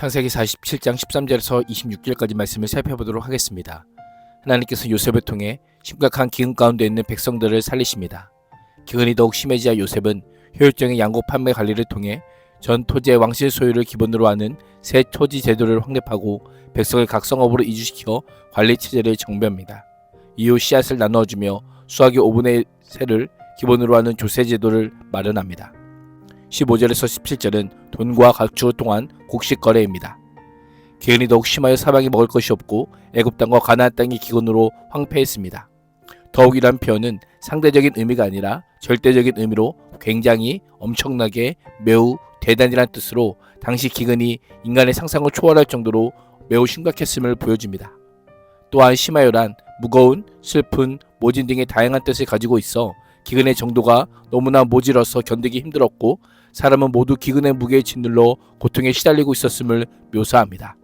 창세기 47장 13절에서 26절까지 말씀을 살펴보도록 하겠습니다. 하나님께서 요셉을 통해 심각한 기근 가운데 있는 백성들을 살리십니다. 기근이 더욱 심해지자 요셉은 효율적인 양곡 판매 관리를 통해 전 토지의 왕실 소유를 기본으로 하는 새 토지 제도를 확립하고 백성을 각 성읍으로 이주시켜 관리 체제를 정비합니다. 이후 씨앗을 나누어주며 수확의 5분의 3를 기본으로 하는 조세 제도를 마련합니다. 15절에서 17절은 돈과 가축을 통한 곡식 거래입니다. 기근이 더욱 심하여 사방에 먹을 것이 없고 애굽 땅과 가나안 땅이 기근으로 황폐했습니다. 더욱이란 표현은 상대적인 의미가 아니라 절대적인 의미로 굉장히 엄청나게 매우 대단이란 뜻으로 당시 기근이 인간의 상상을 초월할 정도로 매우 심각했음을 보여줍니다. 또한 심하여란 무거운, 슬픈, 모진 등의 다양한 뜻을 가지고 있어 기근의 정도가 너무나 모질어서 견디기 힘들었고 사람은 모두 기근의 무게에 짓눌러 고통에 시달리고 있었음을 묘사합니다.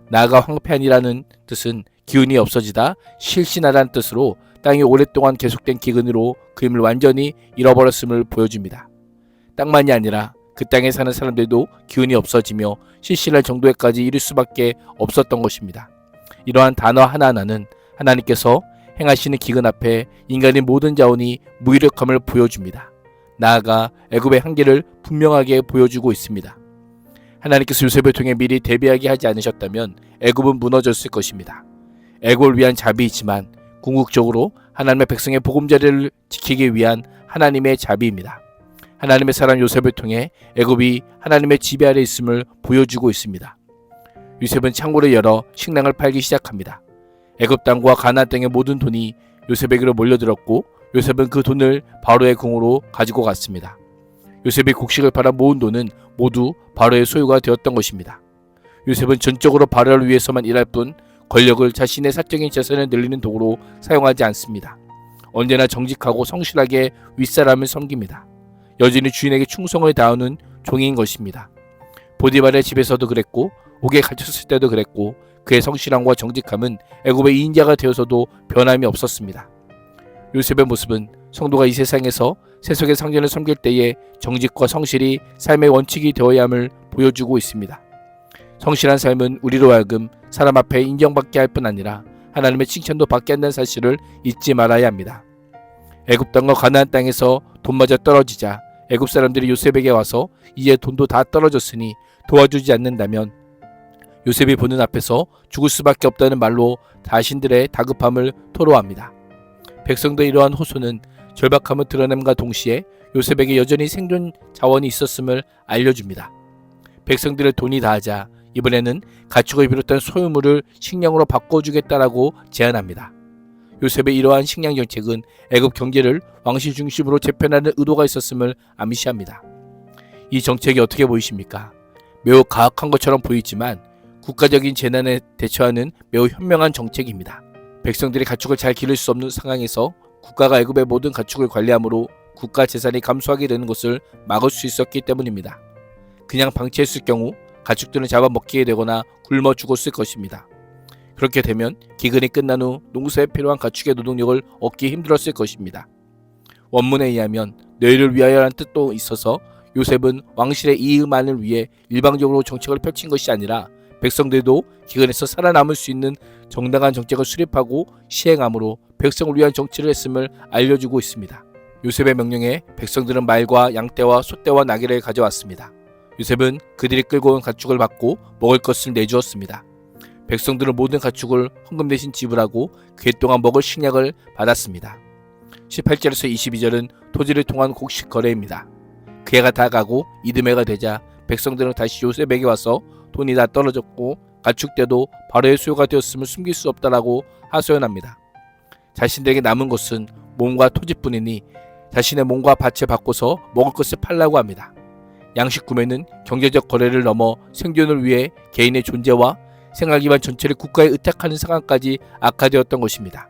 나아가 황폐한이라는 뜻은 기운이 없어지다 실신하다는 뜻으로 땅이 오랫동안 계속된 기근으로 그 힘을 완전히 잃어버렸음을 보여줍니다. 땅만이 아니라 그 땅에 사는 사람들도 기운이 없어지며 실신할 정도에까지 이를 수밖에 없었던 것입니다. 이러한 단어 하나하나는 하나님께서 행하시는 기근 앞에 인간의 모든 자원이 무기력함을 보여줍니다. 나아가 애굽의 한계를 분명하게 보여주고 있습니다. 하나님께서 요셉을 통해 미리 대비하게 하지 않으셨다면 애굽은 무너졌을 것입니다. 애굽을 위한 자비이지만 궁극적으로 하나님의 백성의 보금자리를 지키기 위한 하나님의 자비입니다. 하나님의 사람 요셉을 통해 애굽이 하나님의 지배 아래 있음을 보여주고 있습니다. 요셉은 창고를 열어 식량을 팔기 시작합니다. 애굽 땅과 가나안 땅의 모든 돈이 요셉에게로 몰려들었고 요셉은 그 돈을 바로의 궁으로 가지고 갔습니다. 요셉이 곡식을 팔아 모은 돈은 모두 바로의 소유가 되었던 것입니다. 요셉은 전적으로 바로를 위해서만 일할 뿐 권력을 자신의 사적인 재산을 늘리는 도구로 사용하지 않습니다. 언제나 정직하고 성실하게 윗사람을 섬깁니다. 여전히 주인에게 충성을 다하는 종인 것입니다. 보디발의 집에서도 그랬고 옥에 갇혔을 때도 그랬고 그의 성실함과 정직함은 애굽의 2인자가 되어서도 변함이 없었습니다. 요셉의 모습은 성도가 이 세상에서 세속의 상전을 섬길 때에 정직과 성실이 삶의 원칙이 되어야 함을 보여주고 있습니다. 성실한 삶은 우리로 하여금 사람 앞에 인정받게 할 뿐 아니라 하나님의 칭찬도 받게 한다는 사실을 잊지 말아야 합니다. 애굽 땅과 가나안 땅에서 돈마저 떨어지자 애굽 사람들이 요셉에게 와서 이제 돈도 다 떨어졌으니 도와주지 않는다면 요셉이 보는 앞에서 죽을 수밖에 없다는 말로 자신들의 다급함을 토로합니다. 백성들의 이러한 호소는 절박함을 드러냄과 동시에 요셉에게 여전히 생존 자원이 있었음을 알려줍니다. 백성들의 돈이 다하자 이번에는 가축을 비롯한 소유물을 식량으로 바꿔주겠다라고 제안합니다. 요셉의 이러한 식량 정책은 애굽 경제를 왕실 중심으로 재편하는 의도가 있었음을 암시합니다. 이 정책이 어떻게 보이십니까? 매우 가혹한 것처럼 보이지만 국가적인 재난에 대처하는 매우 현명한 정책입니다. 백성들이 가축을 잘 기를 수 없는 상황에서 국가가 애굽의 모든 가축을 관리하므로 국가 재산이 감소하게 되는 것을 막을 수 있었기 때문입니다. 그냥 방치했을 경우 가축들은 잡아먹히게 되거나 굶어 죽었을 것입니다. 그렇게 되면 기근이 끝난 후 농사에 필요한 가축의 노동력을 얻기 힘들었을 것입니다. 원문에 의하면 너희를 위하여라는 뜻도 있어서 요셉은 왕실의 이익만을 위해 일방적으로 정책을 펼친 것이 아니라 백성들도 기근에서 살아남을 수 있는 정당한 정책을 수립하고 시행함으로 백성을 위한 정치를 했음을 알려주고 있습니다. 요셉의 명령에 백성들은 말과 양떼와 소떼와 나귀를 가져왔습니다. 요셉은 그들이 끌고 온 가축을 받고 먹을 것을 내주었습니다. 백성들은 모든 가축을 헌금 대신 지불하고 그해 동안 먹을 식량을 받았습니다. 18절에서 22절은 토지를 통한 곡식 거래입니다. 그 해가 다 가고 이듬해가 되자 백성들은 다시 요셉에게 와서 돈이 다 떨어졌고 가축대도 바로의 소유가 되었음을 숨길 수 없다라고 하소연합니다. 자신들에게 남은 것은 몸과 토지뿐이니 자신의 몸과 밭을 바꿔서 먹을 것을 팔라고 합니다. 양식 구매는 경제적 거래를 넘어 생존을 위해 개인의 존재와 생활기반 전체를 국가에 의탁하는 상황까지 악화되었던 것입니다.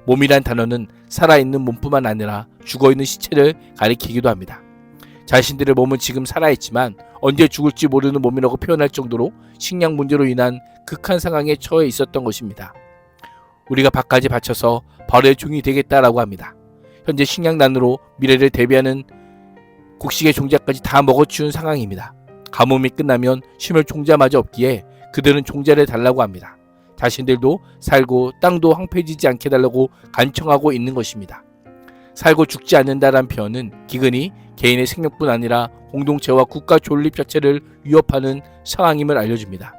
몸이란 단어는 살아있는 몸뿐만 아니라 죽어있는 시체를 가리키기도 합니다. 자신들의 몸은 지금 살아있지만 언제 죽을지 모르는 몸이라고 표현할 정도로 식량 문제로 인한 극한 상황에 처해 있었던 것입니다. 우리가 밭까지 바쳐서 바로의 종이 되겠다라고 합니다. 현재 식량난으로 미래를 대비하는 곡식의 종자까지 다 먹어치운 상황입니다. 가뭄이 끝나면 심을 종자마저 없기에 그들은 종자를 달라고 합니다. 자신들도 살고 땅도 황폐해지지 않게 달라고 간청하고 있는 것입니다. 살고 죽지 않는다란 표현은 기근이 개인의 생명뿐 아니라 공동체와 국가 존립 자체를 위협하는 상황임을 알려줍니다.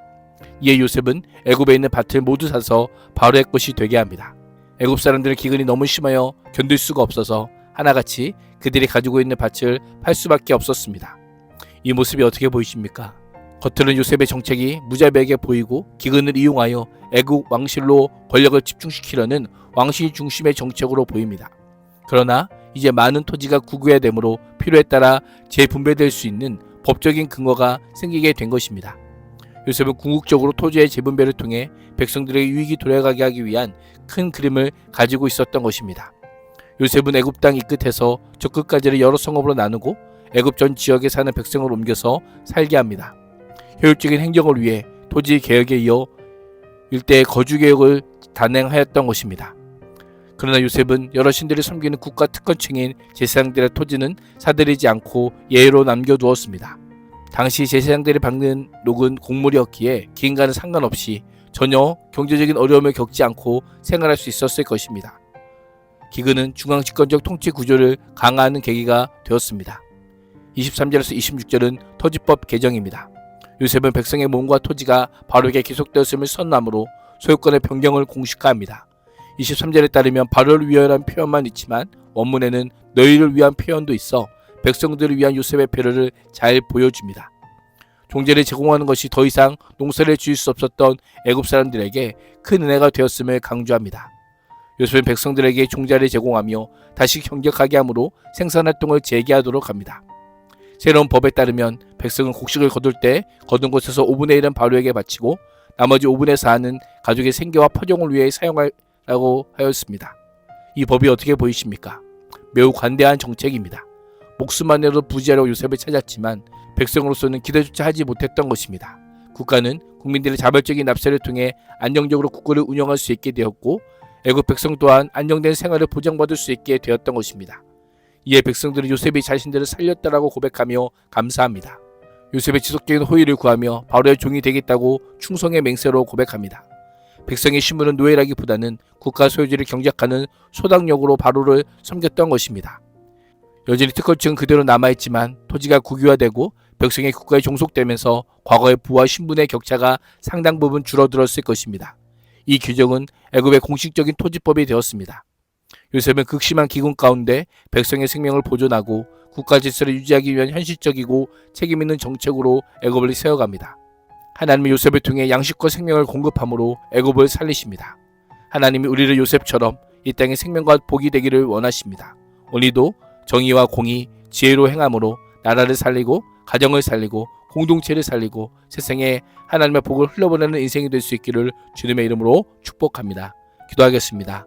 이에 요셉은 애굽에 있는 밭을 모두 사서 바로의 것이 되게 합니다. 애굽 사람들의 기근이 너무 심하여 견딜 수가 없어서 하나같이 그들이 가지고 있는 밭을 팔 수밖에 없었습니다. 이 모습이 어떻게 보이십니까? 겉으로는 요셉의 정책이 무자비하게 보이고 기근을 이용하여 애국 왕실로 권력을 집중시키려는 왕실 중심의 정책으로 보입니다. 그러나 이제 많은 토지가 국유화 되므로 필요에 따라 재분배될 수 있는 법적인 근거가 생기게 된 것입니다. 요셉은 궁극적으로 토지의 재분배를 통해 백성들에게 유익이 돌아가게 하기 위한 큰 그림을 가지고 있었던 것입니다. 요셉은 애굽 땅 이 끝에서 저 끝까지를 여러 성읍으로 나누고 애굽 전 지역에 사는 백성을 옮겨서 살게 합니다. 효율적인 행정을 위해 토지 개혁에 이어 일대의 거주 개혁을 단행하였던 것입니다. 그러나 요셉은 여러 신들이 섬기는 국가 특권층인 제사장들의 토지는 사들이지 않고 예외로 남겨두었습니다. 당시 제사장들이 받는 녹은 곡물이었기에 기근과는 상관없이 전혀 경제적인 어려움을 겪지 않고 생활할 수 있었을 것입니다. 기근은 중앙집권적 통치 구조를 강화하는 계기가 되었습니다. 23절에서 26절은 토지법 개정입니다. 요셉은 백성의 몸과 토지가 바로에게 기속되었음을 선언하므로 소유권의 변경을 공식화합니다. 23절에 따르면 바로를 위하여라는 표현만 있지만 원문에는 너희를 위한 표현도 있어 백성들을 위한 요셉의 배려를 잘 보여줍니다. 종자를 제공하는 것이 더 이상 농사를 지을 수 없었던 애굽 사람들에게 큰 은혜가 되었음을 강조합니다. 요셉은 백성들에게 종자를 제공하며 다시 경작하게 함으로 생산활동을 재개하도록 합니다. 새로운 법에 따르면 백성은 곡식을 거둘 때 거둔 곳에서 5분의 1은 바로에게 바치고 나머지 5분의 4는 가족의 생계와 포종을 위해 사용하라고 하였습니다. 이 법이 어떻게 보이십니까? 매우 관대한 정책입니다. 목숨만으로 부지하려고 요셉을 찾았지만 백성으로서는 기대조차 하지 못했던 것입니다. 국가는 국민들의 자발적인 납세를 통해 안정적으로 국가를 운영할 수 있게 되었고 애굽 백성 또한 안정된 생활을 보장받을 수 있게 되었던 것입니다. 이에 백성들은 요셉이 자신들을 살렸다라고 고백하며 감사합니다. 요셉의 지속적인 호의를 구하며 바로의 종이 되겠다고 충성의 맹세로 고백합니다. 백성의 신분은 노예라기보다는 국가 소유지를 경작하는 소당력으로 바로를 섬겼던 것입니다. 여전히 특권층은 그대로 남아있지만 토지가 국유화되고 백성의 국가에 종속되면서 과거의 부와 신분의 격차가 상당 부분 줄어들었을 것입니다. 이 규정은 애굽의 공식적인 토지법이 되었습니다. 요셉은 극심한 기근 가운데 백성의 생명을 보존하고 국가 질서를 유지하기 위한 현실적이고 책임있는 정책으로 애굽을 세워갑니다. 하나님은 요셉을 통해 양식과 생명을 공급함으로 애굽을 살리십니다. 하나님이 우리를 요셉처럼 이 땅의 생명과 복이 되기를 원하십니다. 오늘도 정의와 공의, 지혜로 행함으로 나라를 살리고 가정을 살리고 공동체를 살리고 세상에 하나님의 복을 흘러보내는 인생이 될 수 있기를 주님의 이름으로 축복합니다. 기도하겠습니다.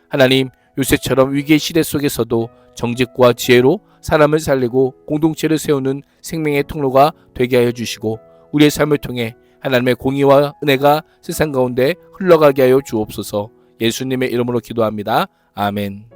하나님, 요셉처럼 위기의 시대 속에서도 정직과 지혜로 사람을 살리고 공동체를 세우는 생명의 통로가 되게 하여 주시고 우리의 삶을 통해 하나님의 공의와 은혜가 세상 가운데 흘러가게 하여 주옵소서. 예수님의 이름으로 기도합니다. 아멘.